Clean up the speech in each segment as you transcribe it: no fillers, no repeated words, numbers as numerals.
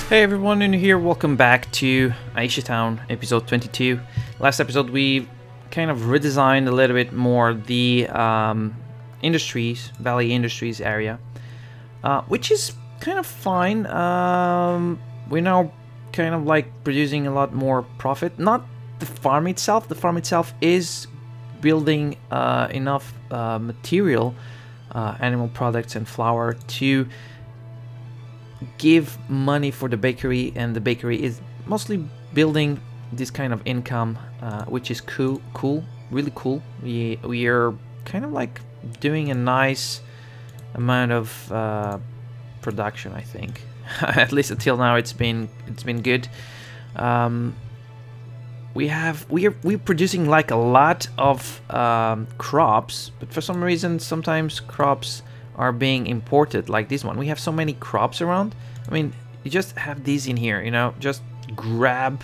Hey everyone, Nuno here. Welcome back to Aisha Town, episode 22. Last episode we kind of redesigned a little bit more the Valley Industries area, which is kind of fine. We're now kind of like producing a lot more profit. Not the farm itself. The farm itself is building enough material, animal products and flour to give money for the bakery, and the bakery is mostly building this kind of income, which is cool, really cool. We are kind of like doing a nice amount of production, I think. At least until now, it's been good. We're producing like a lot of crops, but for some reason, sometimes crops are being imported, like this one. We have so many crops around. I mean, you just have these in here, you know, just grab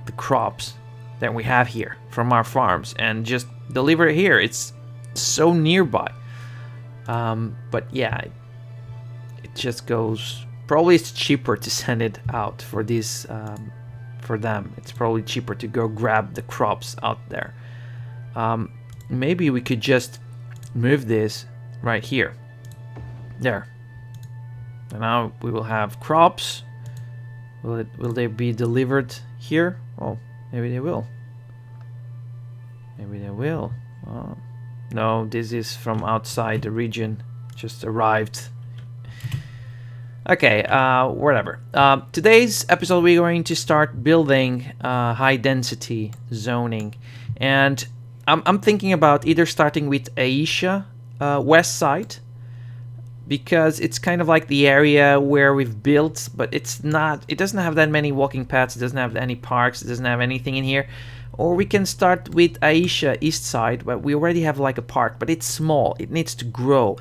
the crops that we have here from our farms and just deliver it here. It's so nearby. But yeah, it just goes, probably it's cheaper to send it out for this, for them. It's probably cheaper to go grab the crops out there. Maybe we could just move this right here. There. And now we will have crops. Will they be delivered here? Oh, maybe they will. Maybe they will. No, this is from outside the region. Just arrived. Okay, whatever. Today's episode we're going to start building high density zoning. And I'm thinking about either starting with Aisha west side, because it's kind of like the area where we've built, but it doesn't have that many walking paths, it doesn't have any parks, it doesn't have anything in here. Or we can start with Aisha east side, but we already have like a park, but it's small, it needs to grow.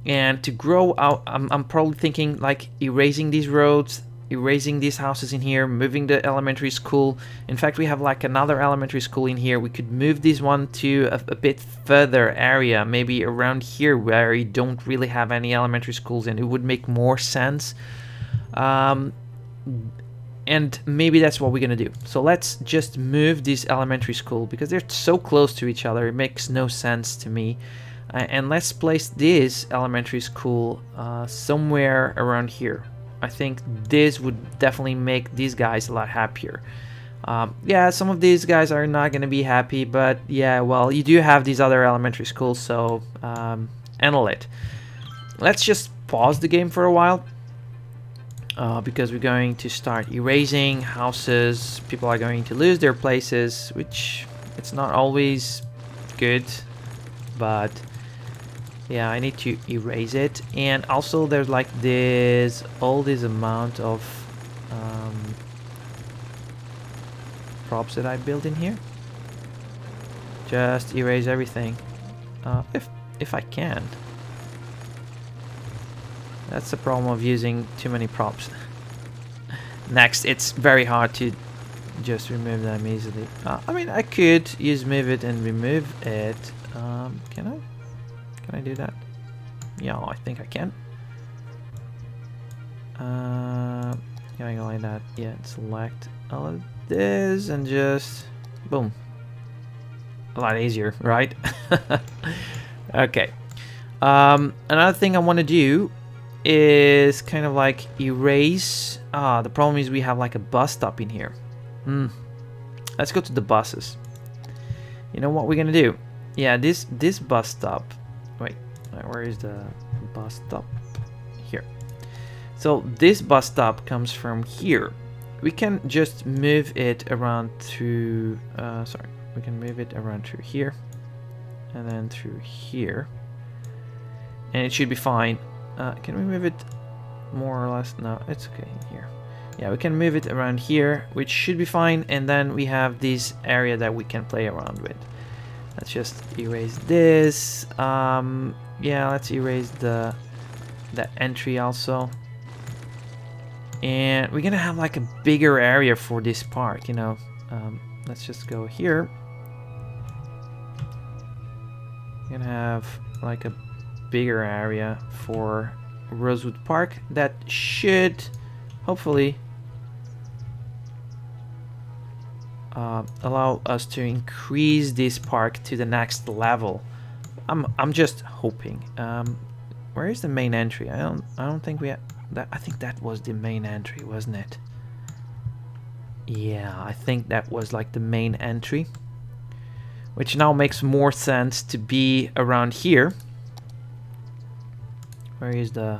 And to grow out, I'm probably thinking like erasing these roads, erasing these houses in here, moving the elementary school. In fact, we have like another elementary school in here. We could move this one to a bit further area, maybe around here where you don't really have any elementary schools, and it would make more sense. And maybe that's what we're gonna do. So let's just move this elementary school because they're so close to each other. It makes no sense to me. And let's place this elementary school somewhere around here. I think this would definitely make these guys a lot happier. Yeah, some of these guys are not going to be happy, but yeah, well, you do have these other elementary schools, so handle it. Let's just pause the game for a while, because we're going to start erasing houses. People are going to lose their places, which it's not always good, but yeah, I need to erase it. And also there's like all this amount of props that I built in here. Just erase everything, if I can. That's the problem of using too many props. Next, it's very hard to just remove them easily. I mean, I could use move it and remove it. Can I? Can I do that? Yeah, I think I can. Going like that. Yeah, select all of this and just boom. A lot easier, right? Okay. Another thing I want to do is kind of like erase. The problem is we have like a bus stop in here. Let's go to the buses. You know what we're gonna do? Yeah, this bus stop. Wait, where is the bus stop? Here. So this bus stop comes from here. We can just move it around through, we can move it around through here and then through here, and it should be fine. Can we move it more or less? No, it's okay here. Yeah, we can move it around here, which should be fine, and then we have this area that we can play around with. Let's just erase this. Yeah, let's erase the entry also. And we're gonna have like a bigger area for this park, you know. Let's just go here. We're gonna have like a bigger area for Rosewood Park that should hopefully allow us to increase this park to the next level. I'm just hoping. Where is the main entry? I don't think we have that. I think that was the main entry, wasn't it? Yeah, I think that was like the main entry, which now makes more sense to be around here. Where is the...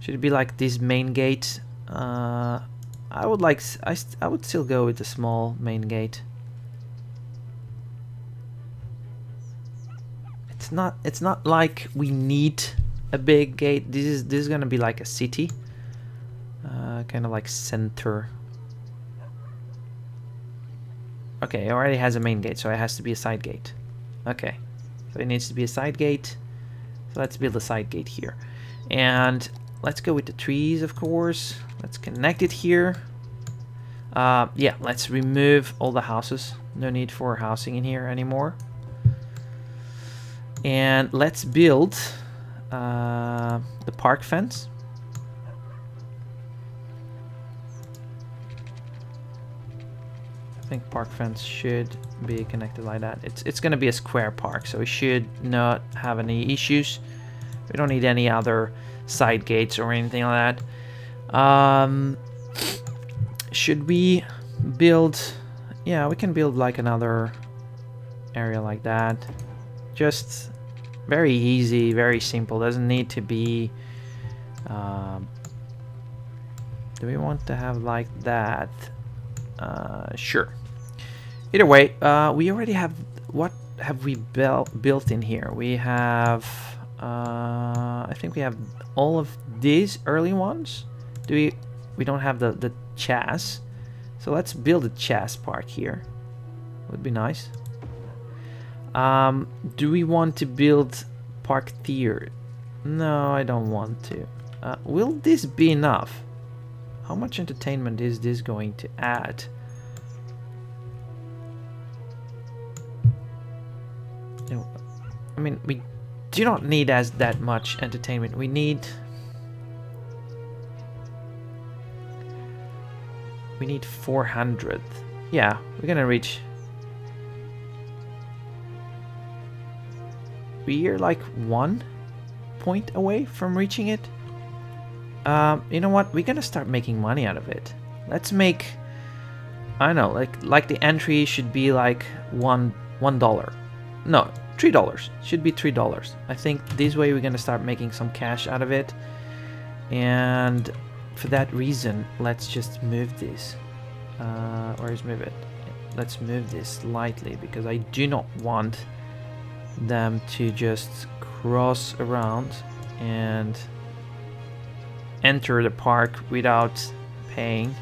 Should it be like this main gate? I would like... I would still go with the small main gate. It's not like we need a big gate. This is gonna be like a city, kind of like center. Okay, it already has a main gate, so it has to be a side gate. Okay, so it needs to be a side gate. So let's build a side gate here, and let's go with the trees, of course. Let's connect it here. Yeah, let's remove all the houses. No need for housing in here anymore. And let's build the park fence. I think park fence should be connected like that. It's gonna be a square park, so we should not have any issues. We don't need any other side gates or anything like that. Should we build... Yeah, we can build like another area like that. Just very easy, very simple. Doesn't need to be... do we want to have like that? Sure. Either way, we already have... What have we built in here? We have... I think we have all of these early ones. We don't have the chas. So let's build a chas park here. Would be nice. Do we want to build park theater? No, I don't want to. Will this be enough? How much entertainment is this going to add? I mean, we do not need as that much entertainment. We need 400. Yeah, we're gonna reach. We're like 1 point away from reaching it. You know what? We're gonna start making money out of it. Let's make... I don't know, like the entry should be like $1. No, $3. Should be $3. I think this way we're gonna start making some cash out of it. And for that reason, let's just move this. Or just move it. Let's move this slightly, because I do not want them to just cross around and enter the park without paying,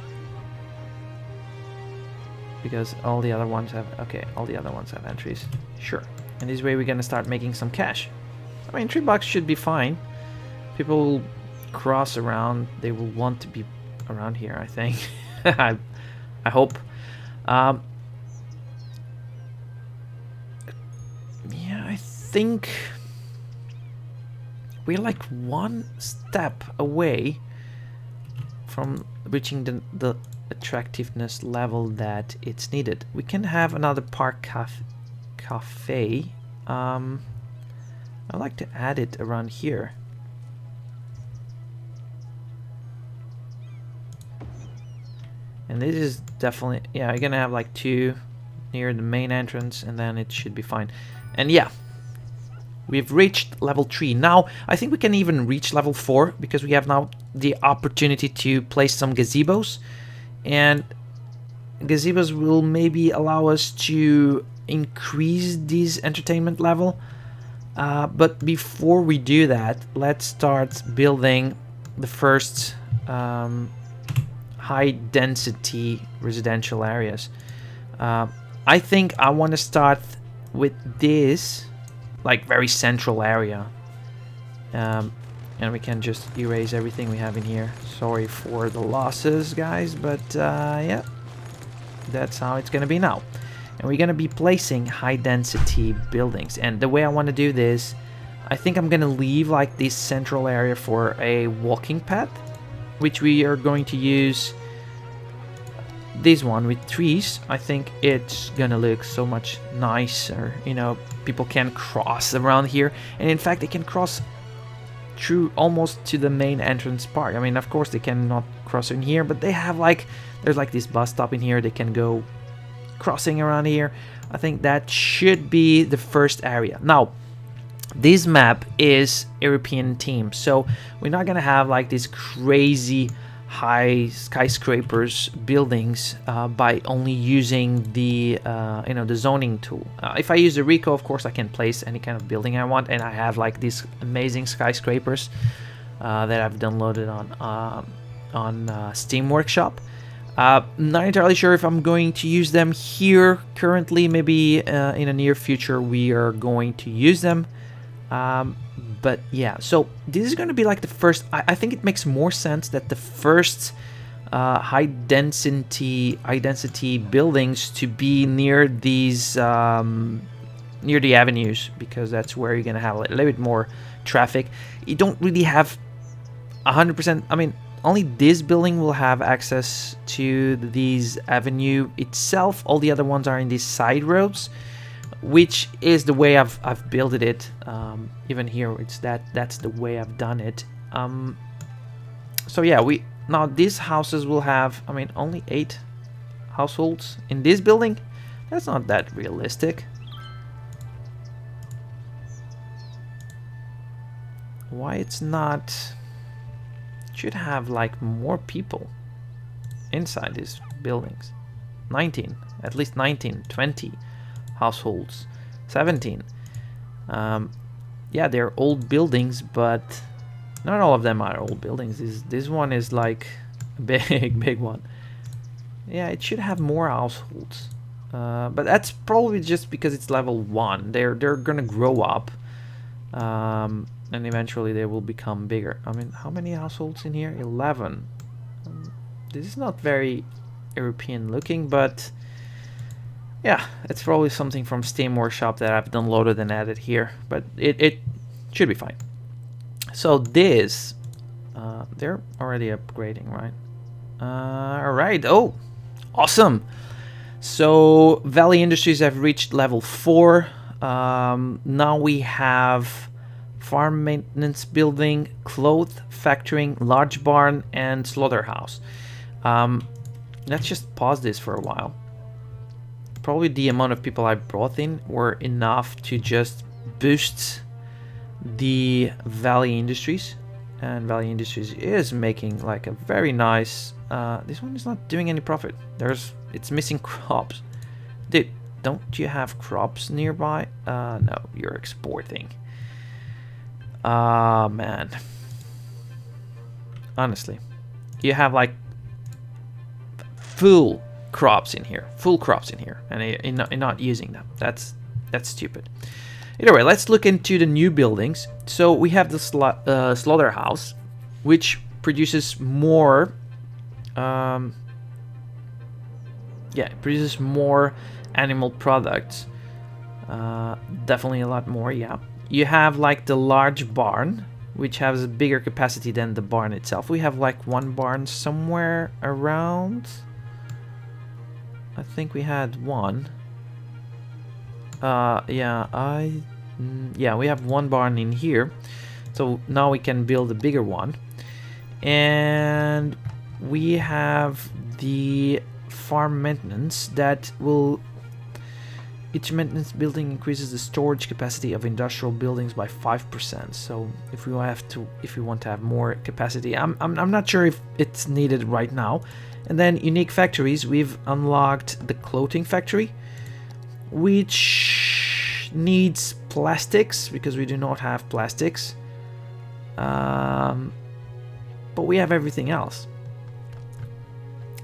because all the other ones have... Okay, all the other ones have entries. Sure. And this way we're gonna start making some cash. I mean, $3 should be fine. People will cross around. They will want to be around here, I think. I hope. Yeah, I think we're like 1 step away from reaching the attractiveness level that it's needed. We can have another park cafe. I'd like to add it around here. And this is definitely... Yeah, you're gonna have like 2 near the main entrance, and then it should be fine. And yeah, we've reached level 3. Now, I think we can even reach level 4, because we have now the opportunity to place some gazebos. And gazebos will maybe allow us to increase this entertainment level. But before we do that, let's start building the first high density residential areas. I think I want to start with this like very central area, and we can just erase everything we have in here. Sorry for the losses, guys, but yeah, that's how it's gonna be now. And we're gonna be placing high density buildings, and the way I want to do this, I think I'm gonna leave like this central area for a walking path, which we are going to use this one with trees, I think it's gonna look so much nicer. You know, people can cross around here, and in fact they can cross through almost to the main entrance part. I mean, of course they cannot cross in here, but they have like, there's like this bus stop in here, they can go crossing around here. I think that should be the first area. Now, this map is European theme, so we're not gonna have like these crazy high skyscrapers buildings by only using the you know, the zoning tool. If I use the Rico, of course I can place any kind of building I want, and I have like these amazing skyscrapers that I've downloaded on Steam Workshop. Not entirely sure if I'm going to use them here currently. Maybe in the near future we are going to use them. But yeah, so this is going to be like the first. I think it makes more sense that the first high density buildings to be near these near the avenues, because that's where you're going to have a little bit more traffic. You don't really have 100%. I mean, only this building will have access to these avenue itself. All the other ones are in these side roads, which is the way I've built it. Even here, it's that's the way I've done it. So yeah, now these houses will have, I mean, only 8 households in this building. That's not that realistic. Why it's not? It should have like more people inside these buildings. 19, at least 19, 20 households, 17. Yeah, they're old buildings, but not all of them are old buildings. This one is like a big one. Yeah, it should have more households, but that's probably just because it's level 1. They're gonna grow up, and eventually they will become bigger. I mean, how many households in here? 11. This is not very European looking, but yeah, it's probably something from Steam Workshop that I've downloaded and added here, but it should be fine. So this, they're already upgrading, right? All right. Oh, awesome. So Valley Industries have reached level 4. Now we have farm maintenance building, cloth factoring, large barn, and slaughterhouse. Let's just pause this for a while. Probably the amount of people I brought in were enough to just boost the Valley Industries, and Valley Industries is making like a very nice. This one is not doing any profit. It's missing crops. Dude, don't you have crops nearby? No, you're exporting. Man, honestly, you have like full crops in here, and you're not using them. That's stupid. Either way, let's look into the new buildings. So we have the slaughterhouse, which produces more. Yeah, it produces more animal products. Definitely a lot more. Yeah. You have like the large barn, which has a bigger capacity than the barn itself. We have like one barn somewhere around. I think we had one. Yeah, we have one barn in here. So now we can build a bigger one. And we have the farm maintenance that will... Each maintenance building increases the storage capacity of industrial buildings by 5%. So if we want to have more capacity, I'm not sure if it's needed right now. And then unique factories, we've unlocked the clothing factory, which needs plastics because we do not have plastics. But we have everything else.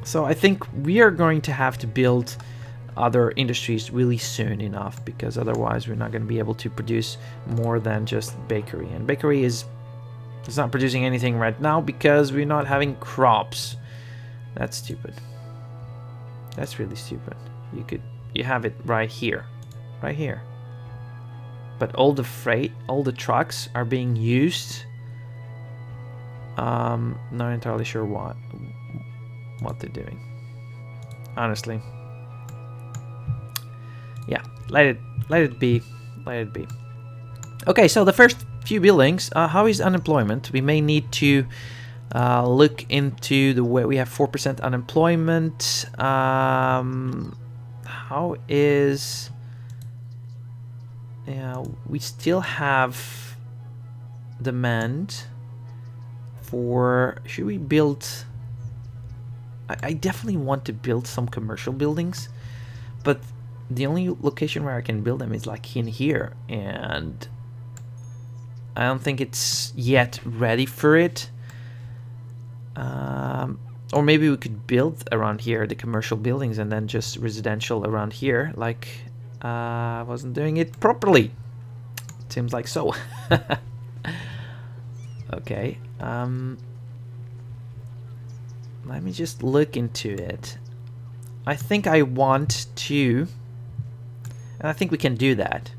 So I think we are going to have to build other industries really soon enough, because otherwise we're not going to be able to produce more than just bakery. And bakery is not producing anything right now because we're not having crops. That's stupid. That's really stupid. You have it right here. But all the trucks are being used. Not entirely sure what they're doing, honestly. Yeah, let it be. Let it be. Okay, so the first few buildings. How is unemployment? We may need to look into the way we have 4% unemployment. How is? Yeah, we still have demand for. Should we build? I definitely want to build some commercial buildings, but the only location where I can build them is like in here, and I don't think it's yet ready for it. Or maybe we could build around here the commercial buildings and then just residential around here, like I wasn't doing it properly. It seems like so. Okay. Let me just look into it. I think I want to, and I think we can do that.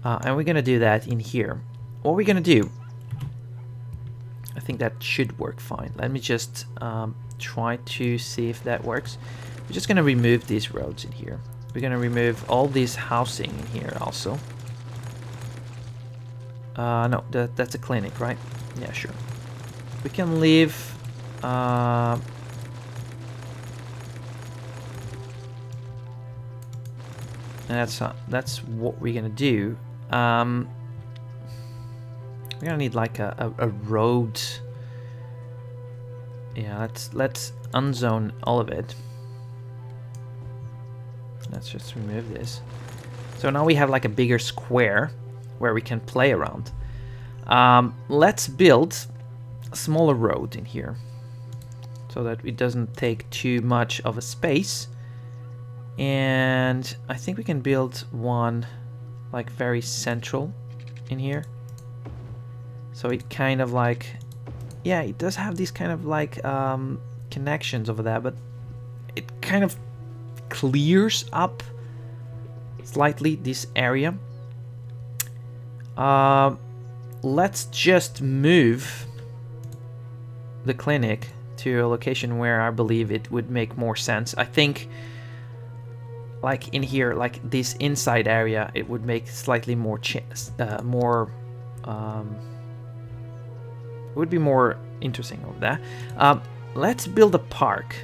And we're gonna do that in here. What we're gonna do, I think that should work fine. Let me just try to see if that works. We're just gonna remove these roads in here. We're gonna remove all this housing in here also. No, that's a clinic, right? Yeah, sure. We can leave. And that's what we're gonna do. We're gonna need like a road. Yeah, let's unzone all of it. Let's just remove this. So now we have like a bigger square where we can play around. Let's build a smaller road in here so that it doesn't take too much of a space. And I think we can build one like very central in here. So it kind of like, yeah, it does have these kind of like connections over there, but it kind of clears up slightly this area. Let's just move the clinic to a location where I believe it would make more sense. I think like in here, like this inside area, it would make slightly more it would be more interesting over there. Let's build a park.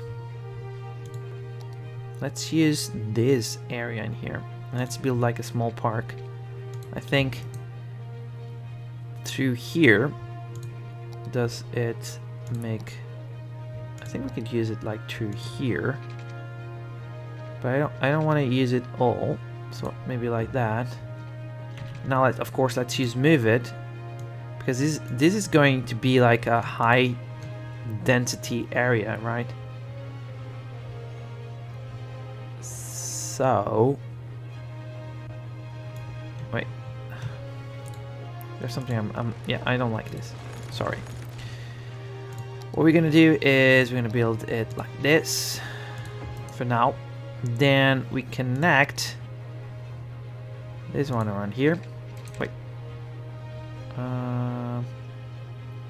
Let's use this area in here. Let's build like a small park. I think through here, does it make... I think we could use it like through here. But I don't want to use it all. So maybe like that. Now, of course, let's use move it. Because this is going to be like a high density area, right? So... Wait. There's something yeah, I don't like this. Sorry. What we're gonna do is we're gonna build it like this for now. Then we connect this one around here. Wait.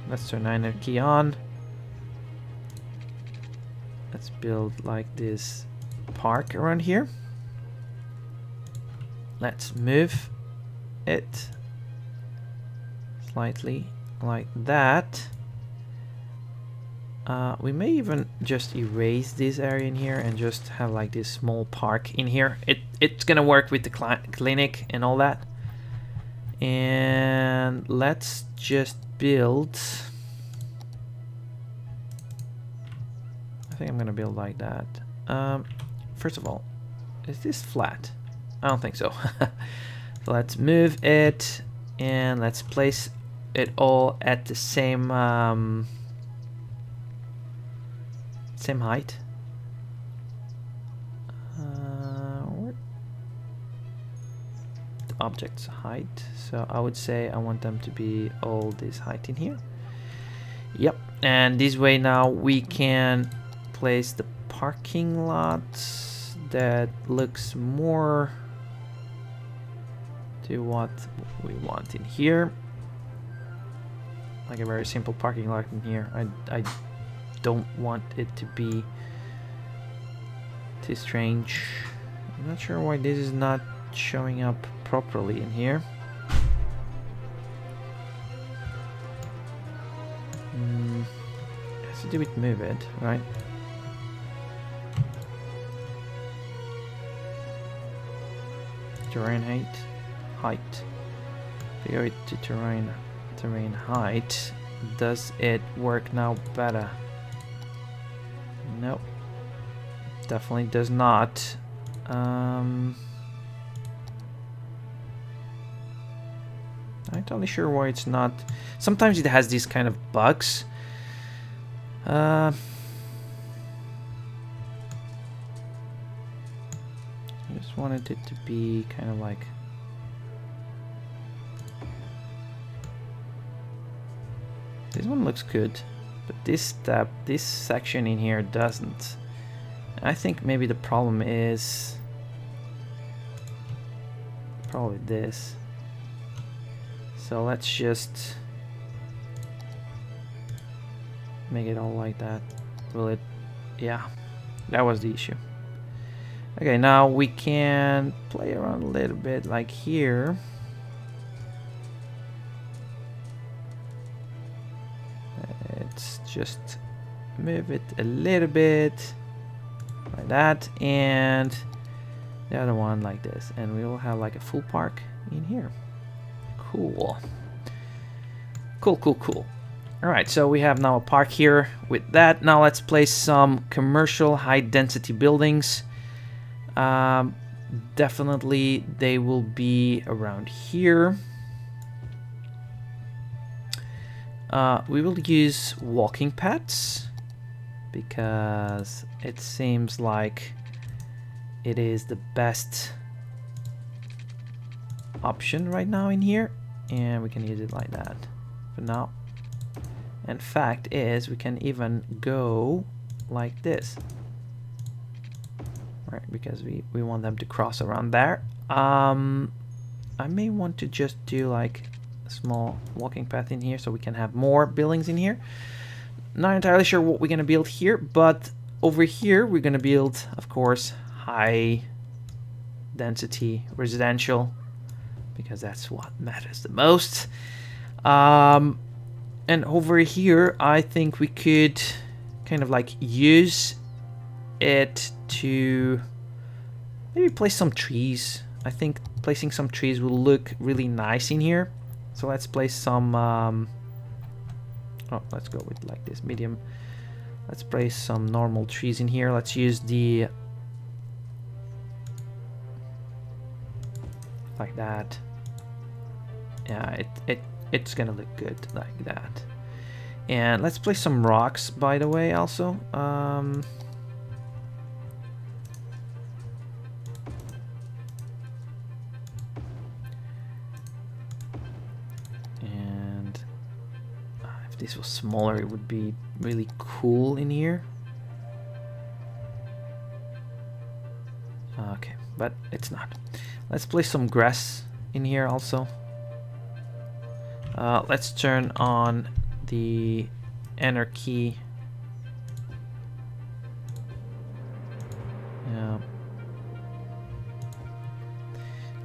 Let's turn Niner key on. Let's build like this park around here. Let's move it slightly like that. We may even just erase this area in here and just have like this small park in here. It's gonna work with the clinic and all that. And let's just build... I think I'm gonna build like that. First of all, is this flat? I don't think so. So let's move it and let's place it all at the same same height. The object's height. So I would say I want them to be all this height in here. Yep. And this way now we can place the parking lot that looks more to what we want in here. like a very simple parking lot in here. I don't want it to be too strange. I'm not sure why this is not showing up properly in here. Has to do with move it, right? Terrain height. Figure it to terrain height. Does it work now better? Nope. Definitely does not. I'm not totally sure why it's not. Sometimes it has these kind of bugs. I just wanted it to be kind of like. This one looks good, but this section in here doesn't. I think maybe the problem is probably this. So let's just make it all like that. Will it? Yeah, that was the issue. Okay, now we can play around a little bit like here. Let's just move it a little bit like that, and the other one like this, and we will have like a full park in here. Cool. Cool. All right, so we have now a park here with that. Now let's place some commercial high density buildings. Definitely they will be around here. We will use walking paths because it seems like it is the best option right now in here, and we can use it like that for now. And fact is, we can even go like this, right? Because we want them to cross around there. I may want to just do like a small walking path in here so we can have more buildings in here. Not entirely sure what we're gonna build here, but over here we're gonna build, of course, high density residential, because that's what matters the most. And over here, I think we could kind of like use it to maybe place some trees. I think placing some trees will look really nice in here. So let's place some, oh, let's go with like this medium. Let's place some normal trees in here. Let's use the, like that. Yeah, it's gonna look good like that. And let's place some rocks, by the way, also. And if this was smaller, it would be really cool in here. Okay, but it's not. Let's place some grass in here also. Let's turn on the anarchy. Yeah.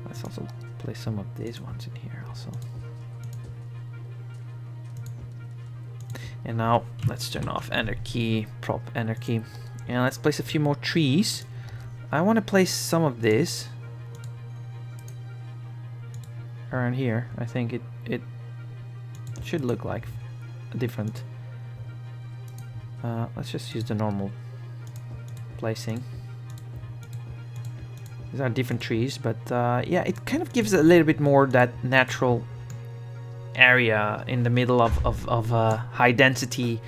Let's also place some of these ones in here also. And now let's turn off anarchy, prop anarchy. And let's place a few more trees. I want to place some of this around here. I think it should look like a different. Let's just use the normal placing. These are different trees, but yeah, it kind of gives a little bit more that natural area in the middle of high density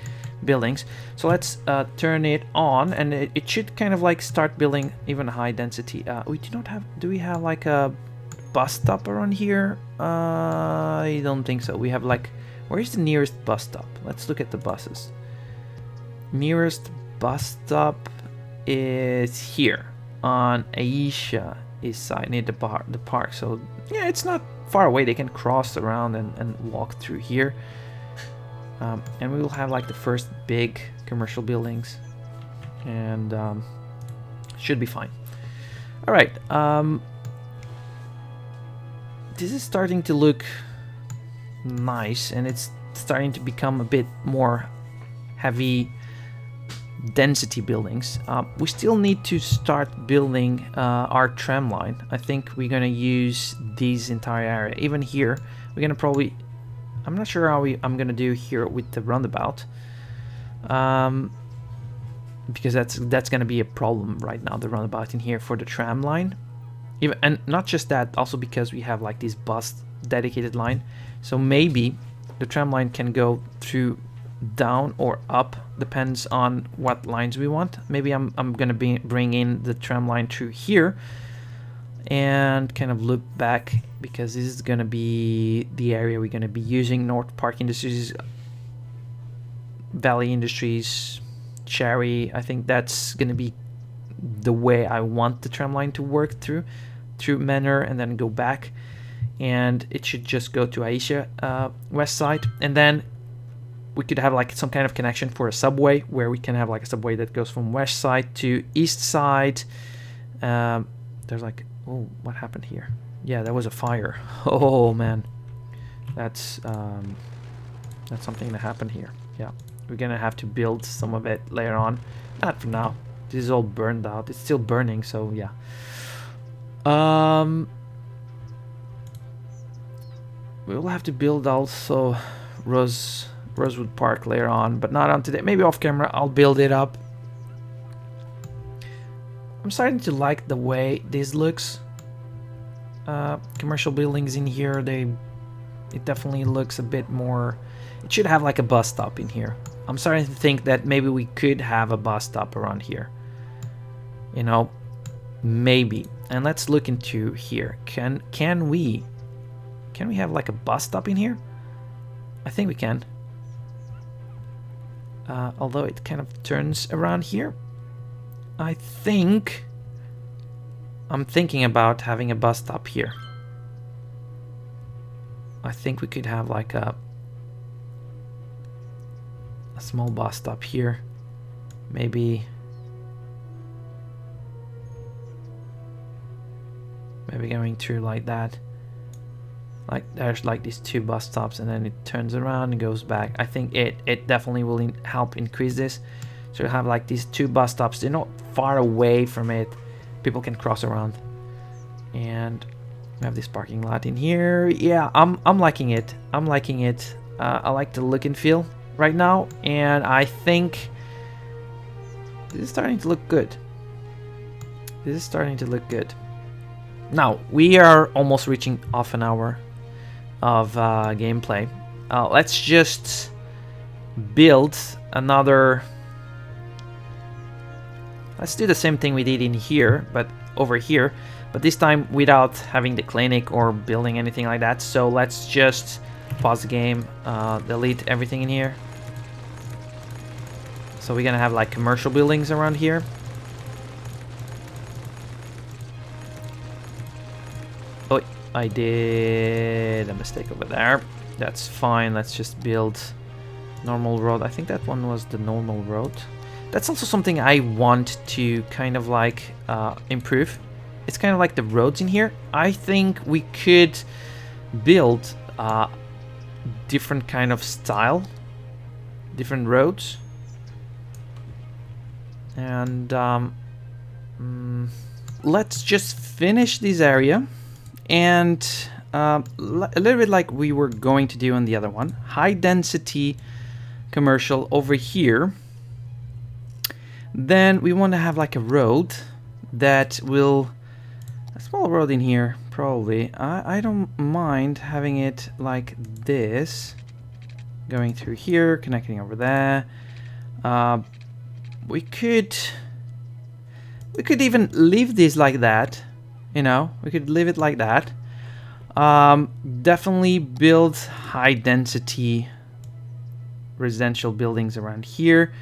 buildings. So let's turn it on, and it should kind of like start building even high density. We do not have. Do we have like a bus stop around here? I don't think so. We have like. Where's the nearest bus stop? Let's look at the buses. Nearest bus stop is here on Aisha East side near the park. So yeah, it's not far away. They can cross around and walk through here. And we will have like the first big commercial buildings, and should be fine. All right. This is starting to look nice, and it's starting to become a bit more heavy density buildings. We still need to start building our tram line. I think we're gonna use this entire area. Even here, we're gonna probably, I'm not sure how I'm gonna do here with the roundabout, because that's gonna be a problem right now, the roundabout in here for the tram line. Even, and not just that, also because we have like this bus dedicated line, so maybe the tram line can go through down or up, depends on what lines we want. Maybe I'm gonna bring in the tram line through here and kind of loop back, because this is gonna be the area we're gonna be using. North Park Industries, Valley Industries, Cherry. I think that's gonna be the way I want the tram line to work through Manor and then go back, and it should just go to Aisha west side, and then we could have like some kind of connection for a subway, where we can have like a subway that goes from west side to east side. There's like, oh, what happened here? Yeah, there was a fire. Oh man, that's something that happened here. Yeah, we're gonna have to build some of it later on. Not for now. This is all burned out. It's still burning, so yeah. We will have to build also Rosewood Park later on, but not on today. Maybe off camera I'll build it up. I'm starting to like the way this looks. Commercial buildings in here, it definitely looks a bit more. It should have like a bus stop in here. I'm starting to think that maybe we could have a bus stop around here. You know, maybe. And let's look into here. Can we have like a bus stop in here? I think we can. Although it kind of turns around here. I'm thinking about having a bus stop here. I think we could have like a small bus stop here. Maybe going through like that. Like there's like these two bus stops, and then it turns around and goes back. I think it definitely will help increase this. So you have like these two bus stops. They're not far away from it. People can cross around. And we have this parking lot in here. Yeah, I'm liking it. I'm liking it. I like the look and feel right now, and I think this is starting to look good. This is starting to look good. Now we are almost reaching half an hour of gameplay. Let's just build another. Let's do the same thing we did in here, but over here, but this time without having the clinic or building anything like that. So let's just pause the game, delete everything in here. So we're gonna have like commercial buildings around here. Oh, I did a mistake over there. That's fine. Let's just build normal road. I think that one was the normal road. That's also something I want to kind of like improve. It's kind of like the roads in here. I think we could build different kind of style, different roads, and let's just finish this area. And a little bit like we were going to do on the other one, high density commercial over here. Then we want to have like a road that will, a small road in here probably. I don't mind having it like this, going through here, connecting over there. We could even leave this like that. You know, we could leave it like that. Definitely build high density residential buildings around here.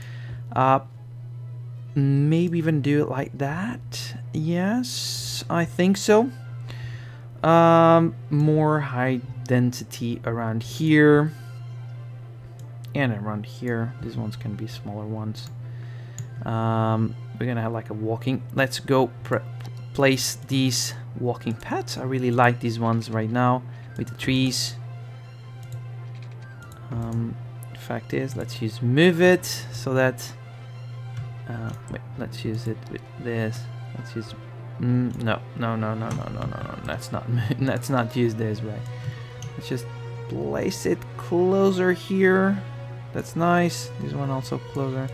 Maybe even do it like that. Yes, I think so. More high density around here. and around here. These ones can be smaller ones. We're gonna have like a walking. Let's go place these walking paths. I really like these ones right now with the trees. The fact is, let's use move it so that. Wait, let's use it with this. Let's use. No. Let's not use this, right? Let's just place it closer here. That's nice. This one also closer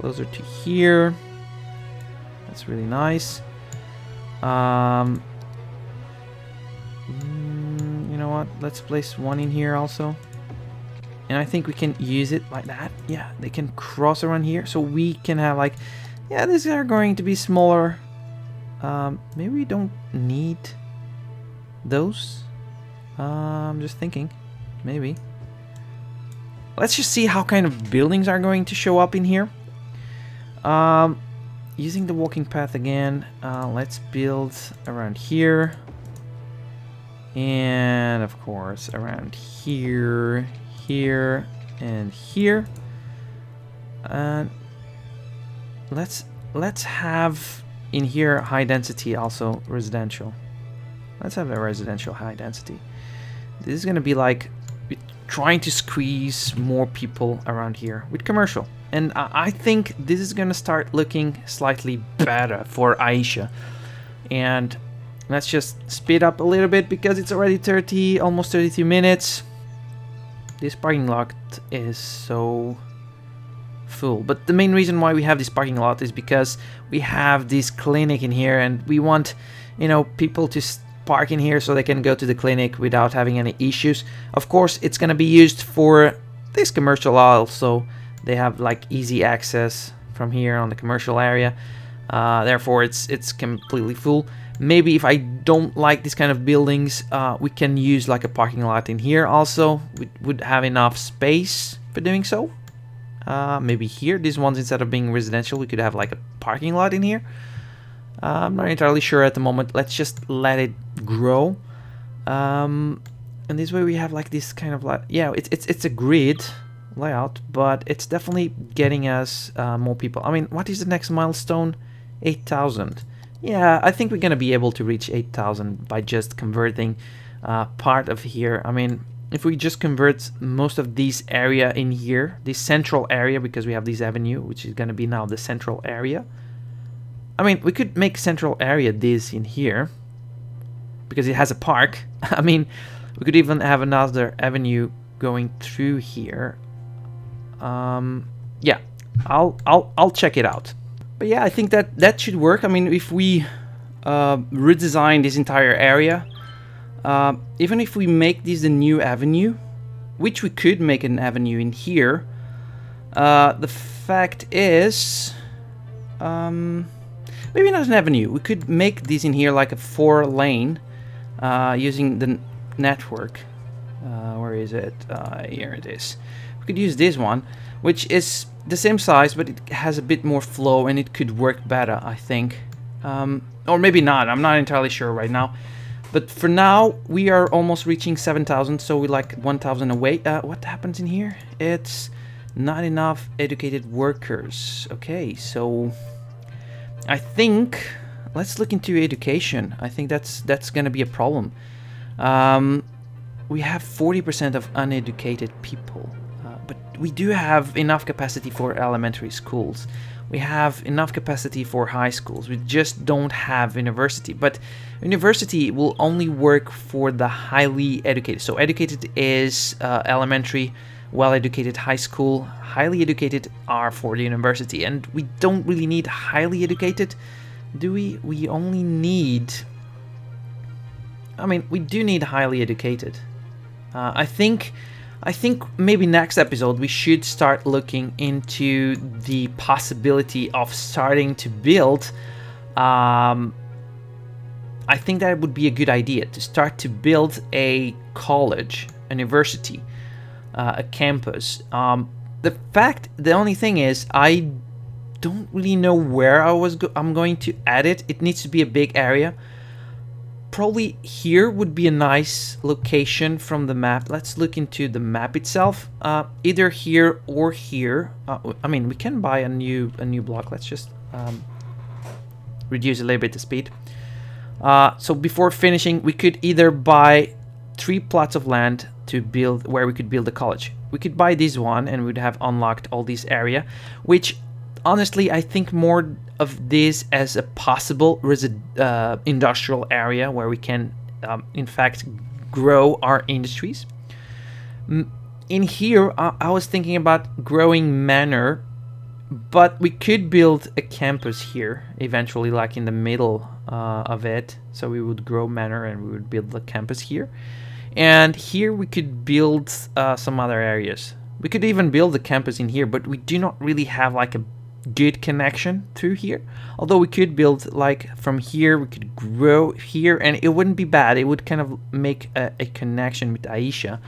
to here. That's really nice. You know what? Let's place one in here also. And I think we can use it like that. Yeah, they can cross around here. So we can have like, yeah, these are going to be smaller. Maybe we don't need those. I'm just thinking. Maybe. Let's just see how kind of buildings are going to show up in here. Using the walking path again, let's build around here. And of course around here, here, and here. And let's have in here high density also residential. Let's have a residential high density. This is gonna be like trying to squeeze more people around here with commercial. And I think this is gonna start looking slightly better for Aisha. And let's just speed up a little bit because it's already almost 32 minutes. This parking lot is so full. But the main reason why we have this parking lot is because we have this clinic in here and we want, you know, people to park in here so they can go to the clinic without having any issues. Of course, it's gonna be used for this commercial also. They have like easy access from here on the commercial area. Therefore, it's completely full. Maybe if I don't like this kind of buildings, we can use like a parking lot in here also. We would have enough space for doing so. Maybe here, these ones, instead of being residential, we could have like a parking lot in here. I'm not entirely sure at the moment. Let's just let it grow. And this way we have like this kind of like, yeah, it's a grid layout, but it's definitely getting us more people. I mean, what is the next milestone? 8,000. Yeah, I think we're gonna be able to reach 8,000 by just converting part of here. I mean, if we just convert most of this area in here, this central area, because we have this avenue, which is gonna be now the central area. I mean, we could make central area this in here, because it has a park. I mean, we could even have another avenue going through here. Yeah, I'll check it out. But yeah, I think that should work. I mean, if we redesign this entire area, even if we make this a new avenue, which we could make an avenue in here, the fact is, maybe not an avenue. We could make this in here like a 4-lane using the network. Where is it? Here it is. We could use this one, which is the same size, but it has a bit more flow and it could work better, I think. Or maybe not. I'm not entirely sure right now. But for now, we are almost reaching 7,000, so we're like 1,000 away. What happens in here? It's not enough educated workers. Okay, so I think let's look into education. I think that's gonna be a problem. We have 40% of uneducated people, but we do have enough capacity for elementary schools. We have enough capacity for high schools. We just don't have university. But university will only work for the highly educated. So educated is elementary, well-educated high school. Highly educated are for the university. And we don't really need highly educated, do we? We only need... I mean, we do need highly educated. I think maybe next episode we should start looking into the possibility of starting to build. I think that would be a good idea to start to build a college, a university, a campus. The only thing is, I don't really know where I'm going to add it. It needs to be a big area. probably here would be a nice location from the map. Let's look into the map itself. Either here or here. I mean, we can buy a new block. Let's just reduce a little bit the speed. So before finishing, we could either buy 3 plots of land to build where we could build a college. We could buy this one and we'd have unlocked all this area, which honestly I think more of this as a possible industrial area where we can in fact grow our industries. In here I was thinking about growing manor, but we could build a campus here eventually, like in the middle of it. So we would grow manor and we would build the campus here. And here we could build some other areas. We could even build the campus in here, but we do not really have like a good connection through here. Although we could build like from here, we could grow here and it wouldn't be bad. It would kind of make a connection with Aisha.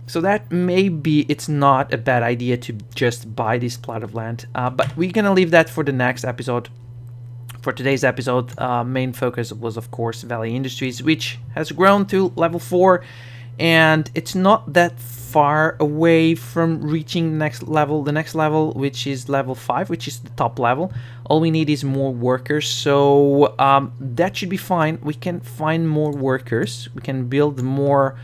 So that maybe it's not a bad idea to just buy this plot of land. But we're gonna leave that for the next episode. For today's episode, main focus was of course Valley Industries, which has grown to level 4, and it's not that far away from reaching the next level, which is level 5, which is the top level. All we need is more workers, so that should be fine. We can find more workers, we can build more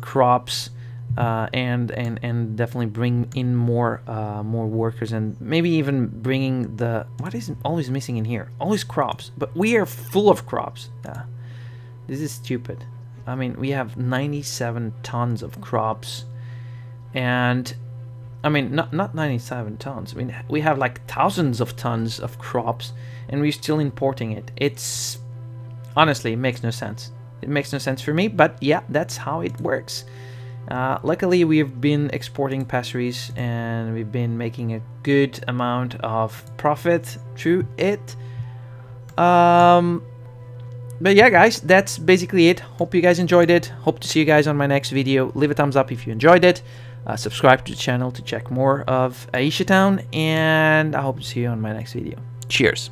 crops, and definitely bring in more workers, and maybe even bringing the, what is always missing in here? Always crops, but we are full of crops. This is stupid. I mean, we have 97 tons of crops, and I mean not 97 tons. I mean we have like thousands of tons of crops, and we're still importing it. It's honestly, it makes no sense. It makes no sense for me, but yeah, that's how it works. Luckily, we've been exporting pastries and we've been making a good amount of profit through it. But yeah, guys, that's basically it. Hope you guys enjoyed it. Hope to see you guys on my next video. Leave a thumbs up if you enjoyed it. Subscribe to the channel to check more of Aisha Town, and I hope to see you on my next video. Cheers.